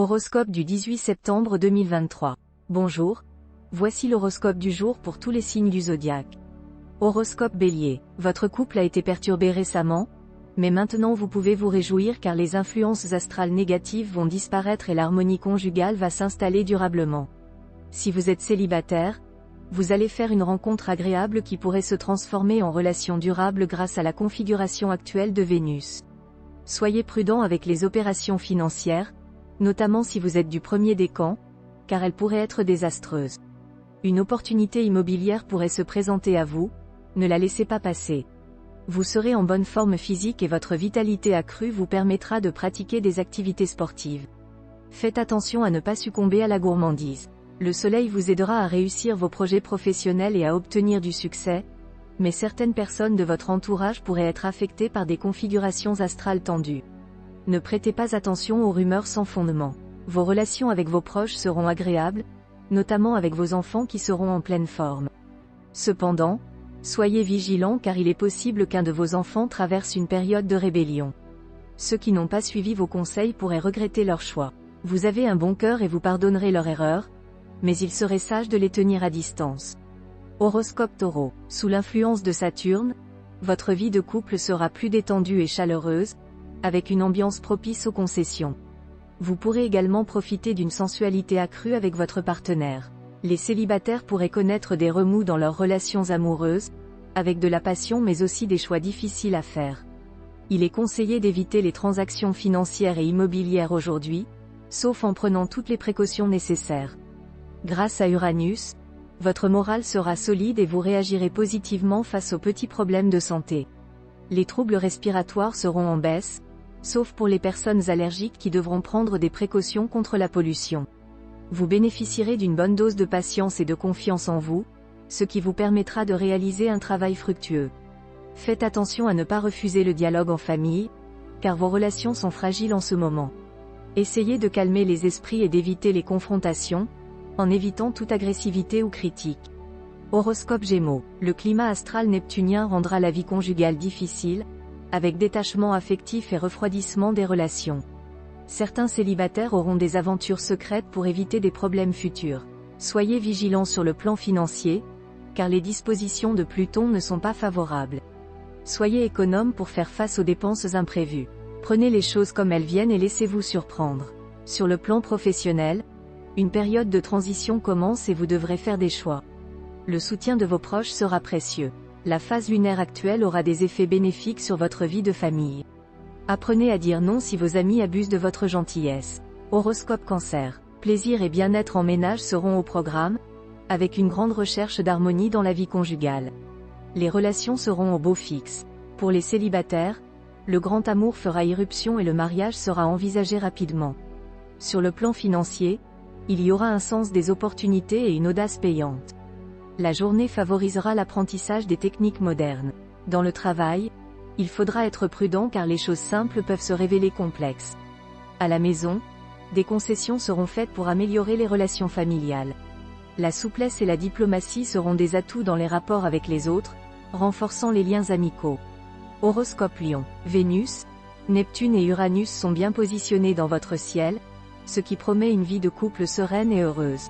Horoscope du 18 septembre 2023. Bonjour. Voici l'horoscope du jour pour tous les signes du zodiaque. Horoscope Bélier. Votre couple a été perturbé récemment, mais maintenant vous pouvez vous réjouir car les influences astrales négatives vont disparaître et l'harmonie conjugale va s'installer durablement. Si vous êtes célibataire, vous allez faire une rencontre agréable qui pourrait se transformer en relation durable grâce à la configuration actuelle de Vénus. Soyez prudent avec les opérations financières, notamment si vous êtes du premier décan, car elles pourraient être désastreuses. Une opportunité immobilière pourrait se présenter à vous, ne la laissez pas passer. Vous serez en bonne forme physique et votre vitalité accrue vous permettra de pratiquer des activités sportives. Faites attention à ne pas succomber à la gourmandise. Le soleil vous aidera à réussir vos projets professionnels et à obtenir du succès, mais certaines personnes de votre entourage pourraient être affectées par des configurations astrales tendues. Ne prêtez pas attention aux rumeurs sans fondement. Vos relations avec vos proches seront agréables, notamment avec vos enfants qui seront en pleine forme. Cependant, soyez vigilants car il est possible qu'un de vos enfants traverse une période de rébellion. Ceux qui n'ont pas suivi vos conseils pourraient regretter leur choix. Vous avez un bon cœur et vous pardonnerez leurs erreurs, mais il serait sage de les tenir à distance. Horoscope Taureau. Sous l'influence de Saturne, votre vie de couple sera plus détendue et chaleureuse, avec une ambiance propice aux concessions. Vous pourrez également profiter d'une sensualité accrue avec votre partenaire. Les célibataires pourraient connaître des remous dans leurs relations amoureuses, avec de la passion mais aussi des choix difficiles à faire. Il est conseillé d'éviter les transactions financières et immobilières aujourd'hui, sauf en prenant toutes les précautions nécessaires. Grâce à Uranus, votre morale sera solide et vous réagirez positivement face aux petits problèmes de santé. Les troubles respiratoires seront en baisse, sauf pour les personnes allergiques qui devront prendre des précautions contre la pollution. Vous bénéficierez d'une bonne dose de patience et de confiance en vous, ce qui vous permettra de réaliser un travail fructueux. Faites attention à ne pas refuser le dialogue en famille, car vos relations sont fragiles en ce moment. Essayez de calmer les esprits et d'éviter les confrontations, en évitant toute agressivité ou critique. Horoscope Gémeaux. Le climat astral neptunien rendra la vie conjugale difficile, avec détachement affectif et refroidissement des relations. Certains célibataires auront des aventures secrètes pour éviter des problèmes futurs. Soyez vigilants sur le plan financier, car les dispositions de Pluton ne sont pas favorables. Soyez économe pour faire face aux dépenses imprévues. Prenez les choses comme elles viennent et laissez-vous surprendre. Sur le plan professionnel, une période de transition commence et vous devrez faire des choix. Le soutien de vos proches sera précieux. La phase lunaire actuelle aura des effets bénéfiques sur votre vie de famille. Apprenez à dire non si vos amis abusent de votre gentillesse. Horoscope Cancer. Plaisir et bien-être en ménage seront au programme, avec une grande recherche d'harmonie dans la vie conjugale. Les relations seront au beau fixe. Pour les célibataires, le grand amour fera irruption et le mariage sera envisagé rapidement. Sur le plan financier, il y aura un sens des opportunités et une audace payante. La journée favorisera l'apprentissage des techniques modernes. Dans le travail, il faudra être prudent car les choses simples peuvent se révéler complexes. À la maison, des concessions seront faites pour améliorer les relations familiales. La souplesse et la diplomatie seront des atouts dans les rapports avec les autres, renforçant les liens amicaux. Horoscope Lion. Vénus, Neptune et Uranus sont bien positionnés dans votre ciel, ce qui promet une vie de couple sereine et heureuse.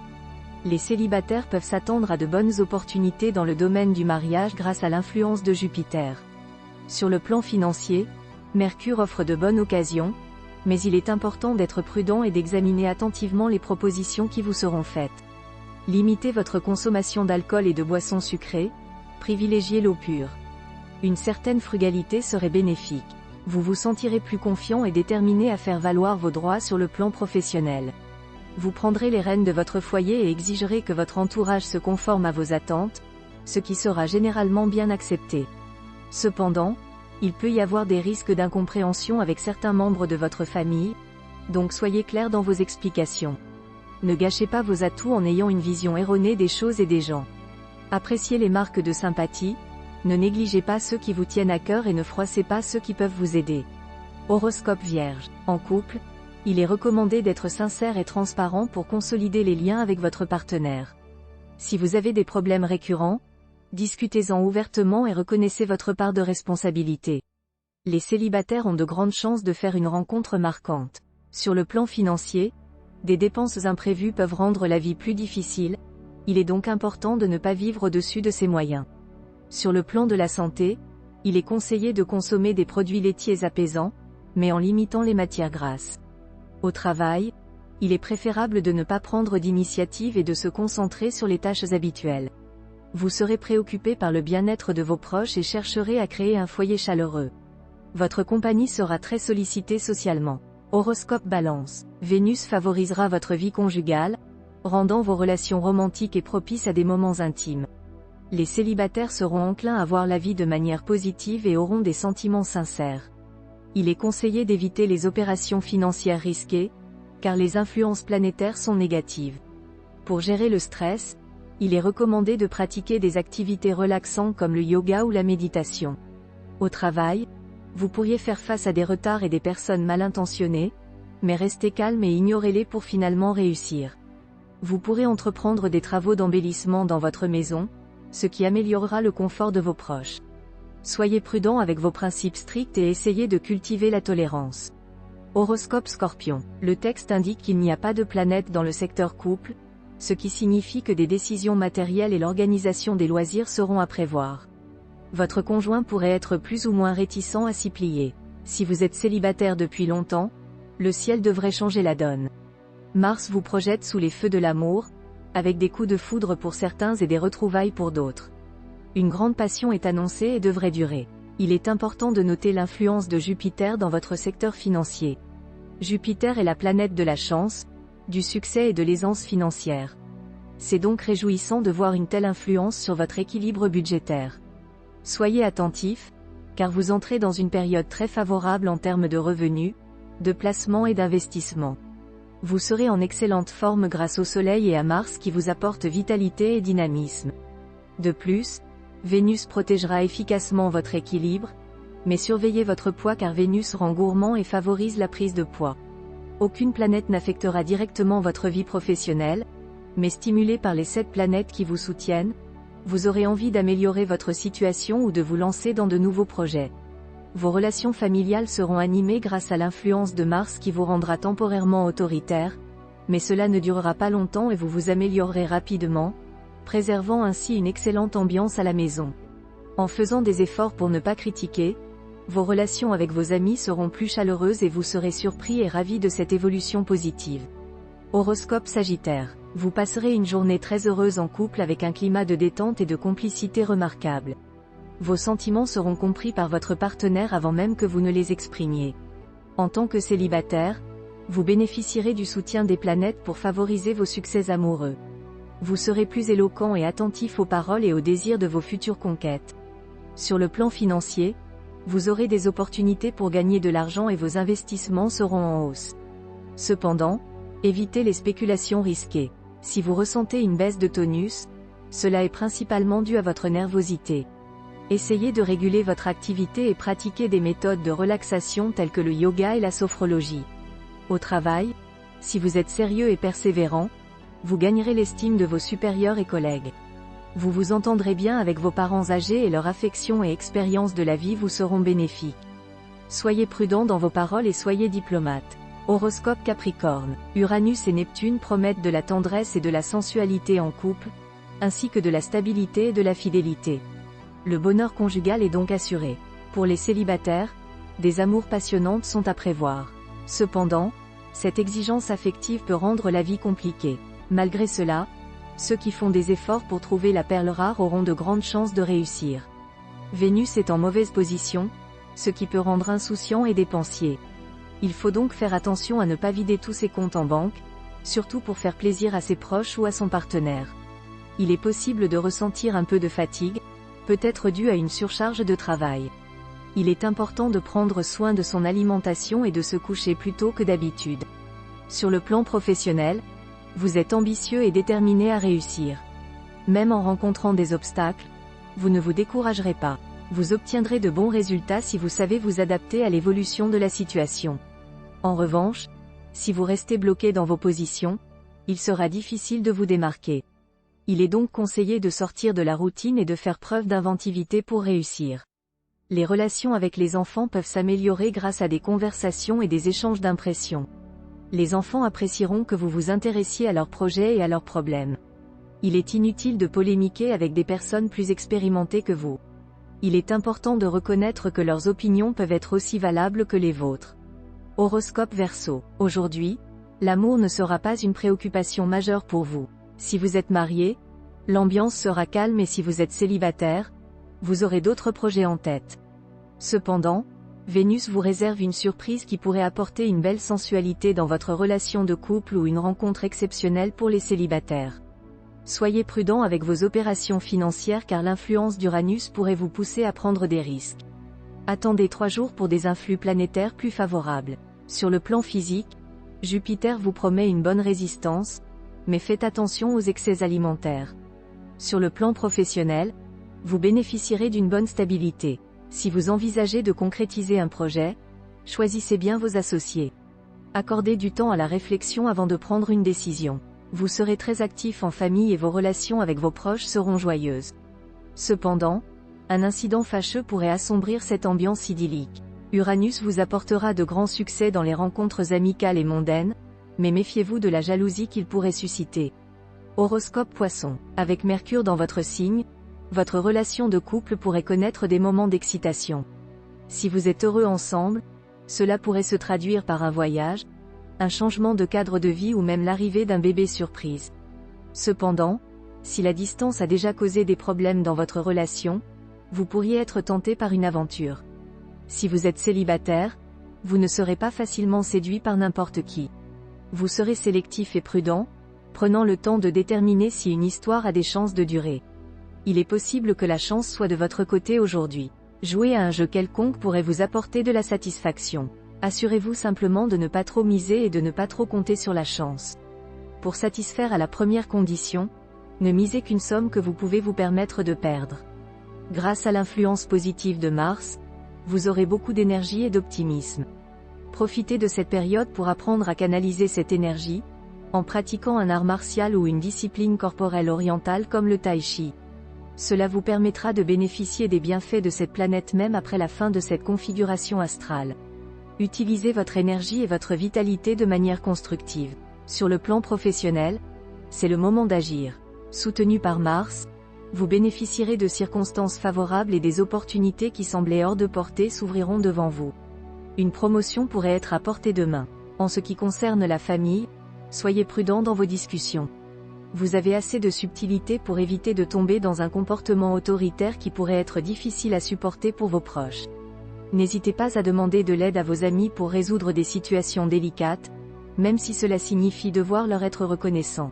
Les célibataires peuvent s'attendre à de bonnes opportunités dans le domaine du mariage grâce à l'influence de Jupiter. Sur le plan financier, Mercure offre de bonnes occasions, mais il est important d'être prudent et d'examiner attentivement les propositions qui vous seront faites. Limitez votre consommation d'alcool et de boissons sucrées, privilégiez l'eau pure. Une certaine frugalité serait bénéfique. Vous vous sentirez plus confiant et déterminé à faire valoir vos droits sur le plan professionnel. Vous prendrez les rênes de votre foyer et exigerez que votre entourage se conforme à vos attentes, ce qui sera généralement bien accepté. Cependant, il peut y avoir des risques d'incompréhension avec certains membres de votre famille, donc soyez clair dans vos explications. Ne gâchez pas vos atouts en ayant une vision erronée des choses et des gens. Appréciez les marques de sympathie, ne négligez pas ceux qui vous tiennent à cœur et ne froissez pas ceux qui peuvent vous aider. Horoscope Vierge. En couple, il est recommandé d'être sincère et transparent pour consolider les liens avec votre partenaire. Si vous avez des problèmes récurrents, discutez-en ouvertement et reconnaissez votre part de responsabilité. Les célibataires ont de grandes chances de faire une rencontre marquante. Sur le plan financier, Des dépenses imprévues peuvent rendre la vie plus difficile, il est donc important de ne pas vivre au-dessus de ses moyens. Sur le plan de la santé, il est conseillé de consommer des produits laitiers apaisants, mais en limitant les matières grasses. Au travail, il est préférable de ne pas prendre d'initiative et de se concentrer sur les tâches habituelles. Vous serez préoccupé par le bien-être de vos proches et chercherez à créer un foyer chaleureux. Votre compagnie sera très sollicitée socialement. Horoscope Balance. Vénus favorisera votre vie conjugale, rendant vos relations romantiques et propices à des moments intimes. Les célibataires seront enclins à voir la vie de manière positive et auront des sentiments sincères. Il est conseillé d'éviter les opérations financières risquées, car les influences planétaires sont négatives. Pour gérer le stress, il est recommandé de pratiquer des activités relaxantes comme le yoga ou la méditation. Au travail, vous pourriez faire face à des retards et des personnes mal intentionnées, mais restez calme et ignorez-les pour finalement réussir. Vous pourrez entreprendre des travaux d'embellissement dans votre maison, ce qui améliorera le confort de vos proches. Soyez prudent avec vos principes stricts et essayez de cultiver la tolérance. Horoscope Scorpion. Le texte indique qu'il n'y a pas de planète dans le secteur couple, ce qui signifie que des décisions matérielles et l'organisation des loisirs seront à prévoir. Votre conjoint pourrait être plus ou moins réticent à s'y plier. Si vous êtes célibataire depuis longtemps, le ciel devrait changer la donne. Mars vous projette sous les feux de l'amour, avec des coups de foudre pour certains et des retrouvailles pour d'autres. Une grande passion est annoncée et devrait durer. Il est important de noter l'influence de Jupiter dans votre secteur financier. Jupiter est la planète de la chance, du succès et de l'aisance financière. C'est donc réjouissant de voir une telle influence sur votre équilibre budgétaire. Soyez attentifs, car vous entrez dans une période très favorable en termes de revenus, de placement et d'investissement. Vous serez en excellente forme grâce au Soleil et à Mars qui vous apportent vitalité et dynamisme. De plus, Vénus protégera efficacement votre équilibre, mais surveillez votre poids car Vénus rend gourmand et favorise la prise de poids. Aucune planète n'affectera directement votre vie professionnelle, mais stimulée par les 7 planètes qui vous soutiennent, vous aurez envie d'améliorer votre situation ou de vous lancer dans de nouveaux projets. Vos relations familiales seront animées grâce à l'influence de Mars qui vous rendra temporairement autoritaire, mais cela ne durera pas longtemps et vous vous améliorerez rapidement, préservant ainsi une excellente ambiance à la maison. En faisant des efforts pour ne pas critiquer, vos relations avec vos amis seront plus chaleureuses et vous serez surpris et ravis de cette évolution positive. Horoscope Sagittaire. Vous passerez une journée très heureuse en couple avec un climat de détente et de complicité remarquable. Vos sentiments seront compris par votre partenaire avant même que vous ne les exprimiez. En tant que célibataire, vous bénéficierez du soutien des planètes pour favoriser vos succès amoureux. Vous serez plus éloquent et attentif aux paroles et aux désirs de vos futures conquêtes. Sur le plan financier, vous aurez des opportunités pour gagner de l'argent et vos investissements seront en hausse. Cependant, évitez les spéculations risquées. Si vous ressentez une baisse de tonus, cela est principalement dû à votre nervosité. Essayez de réguler votre activité et pratiquez des méthodes de relaxation telles que le yoga et la sophrologie. Au travail, si vous êtes sérieux et persévérant, vous gagnerez l'estime de vos supérieurs et collègues. Vous vous entendrez bien avec vos parents âgés et leur affection et expérience de la vie vous seront bénéfiques. Soyez prudent dans vos paroles et soyez diplomate. Horoscope Capricorne. Uranus et Neptune promettent de la tendresse et de la sensualité en couple, ainsi que de la stabilité et de la fidélité. Le bonheur conjugal est donc assuré. Pour les célibataires, des amours passionnantes sont à prévoir. Cependant, cette exigence affective peut rendre la vie compliquée. Malgré cela, ceux qui font des efforts pour trouver la perle rare auront de grandes chances de réussir. Vénus est en mauvaise position, ce qui peut rendre insouciant et dépensier. Il faut donc faire attention à ne pas vider tous ses comptes en banque, surtout pour faire plaisir à ses proches ou à son partenaire. Il est possible de ressentir un peu de fatigue, peut-être due à une surcharge de travail. Il est important de prendre soin de son alimentation et de se coucher plus tôt que d'habitude. Sur le plan professionnel, vous êtes ambitieux et déterminé à réussir. Même en rencontrant des obstacles, vous ne vous découragerez pas. Vous obtiendrez de bons résultats si vous savez vous adapter à l'évolution de la situation. En revanche, si vous restez bloqué dans vos positions, il sera difficile de vous démarquer. Il est donc conseillé de sortir de la routine et de faire preuve d'inventivité pour réussir. Les relations avec les enfants peuvent s'améliorer grâce à des conversations et des échanges d'impressions. Les enfants apprécieront que vous vous intéressiez à leurs projets et à leurs problèmes. Il est inutile de polémiquer avec des personnes plus expérimentées que vous. Il est important de reconnaître que leurs opinions peuvent être aussi valables que les vôtres. Horoscope Verseau. Aujourd'hui, l'amour ne sera pas une préoccupation majeure pour vous. Si vous êtes marié, l'ambiance sera calme et si vous êtes célibataire, vous aurez d'autres projets en tête. Cependant, Vénus vous réserve une surprise qui pourrait apporter une belle sensualité dans votre relation de couple ou une rencontre exceptionnelle pour les célibataires. Soyez prudent avec vos opérations financières car l'influence d'Uranus pourrait vous pousser à prendre des risques. Attendez 3 jours pour des influx planétaires plus favorables. Sur le plan physique, Jupiter vous promet une bonne résistance, mais faites attention aux excès alimentaires. Sur le plan professionnel, vous bénéficierez d'une bonne stabilité. Si vous envisagez de concrétiser un projet, choisissez bien vos associés. Accordez du temps à la réflexion avant de prendre une décision. Vous serez très actif en famille et vos relations avec vos proches seront joyeuses. Cependant, un incident fâcheux pourrait assombrir cette ambiance idyllique. Uranus vous apportera de grands succès dans les rencontres amicales et mondaines, mais méfiez-vous de la jalousie qu'il pourrait susciter. Horoscope Poisson. Avec Mercure dans votre signe, votre relation de couple pourrait connaître des moments d'excitation. Si vous êtes heureux ensemble, cela pourrait se traduire par un voyage, un changement de cadre de vie ou même l'arrivée d'un bébé surprise. Cependant, si la distance a déjà causé des problèmes dans votre relation, vous pourriez être tenté par une aventure. Si vous êtes célibataire, vous ne serez pas facilement séduit par n'importe qui. Vous serez sélectif et prudent, prenant le temps de déterminer si une histoire a des chances de durer. Il est possible que la chance soit de votre côté aujourd'hui. Jouer à un jeu quelconque pourrait vous apporter de la satisfaction. Assurez-vous simplement de ne pas trop miser et de ne pas trop compter sur la chance. Pour satisfaire à la première condition, ne misez qu'une somme que vous pouvez vous permettre de perdre. Grâce à l'influence positive de Mars, vous aurez beaucoup d'énergie et d'optimisme. Profitez de cette période pour apprendre à canaliser cette énergie, en pratiquant un art martial ou une discipline corporelle orientale comme le tai chi. Cela vous permettra de bénéficier des bienfaits de cette planète même après la fin de cette configuration astrale. Utilisez votre énergie et votre vitalité de manière constructive. Sur le plan professionnel, c'est le moment d'agir. Soutenu par Mars, vous bénéficierez de circonstances favorables et des opportunités qui semblaient hors de portée s'ouvriront devant vous. Une promotion pourrait être à portée de main. En ce qui concerne la famille, soyez prudent dans vos discussions. Vous avez assez de subtilité pour éviter de tomber dans un comportement autoritaire qui pourrait être difficile à supporter pour vos proches. N'hésitez pas à demander de l'aide à vos amis pour résoudre des situations délicates, même si cela signifie devoir leur être reconnaissant.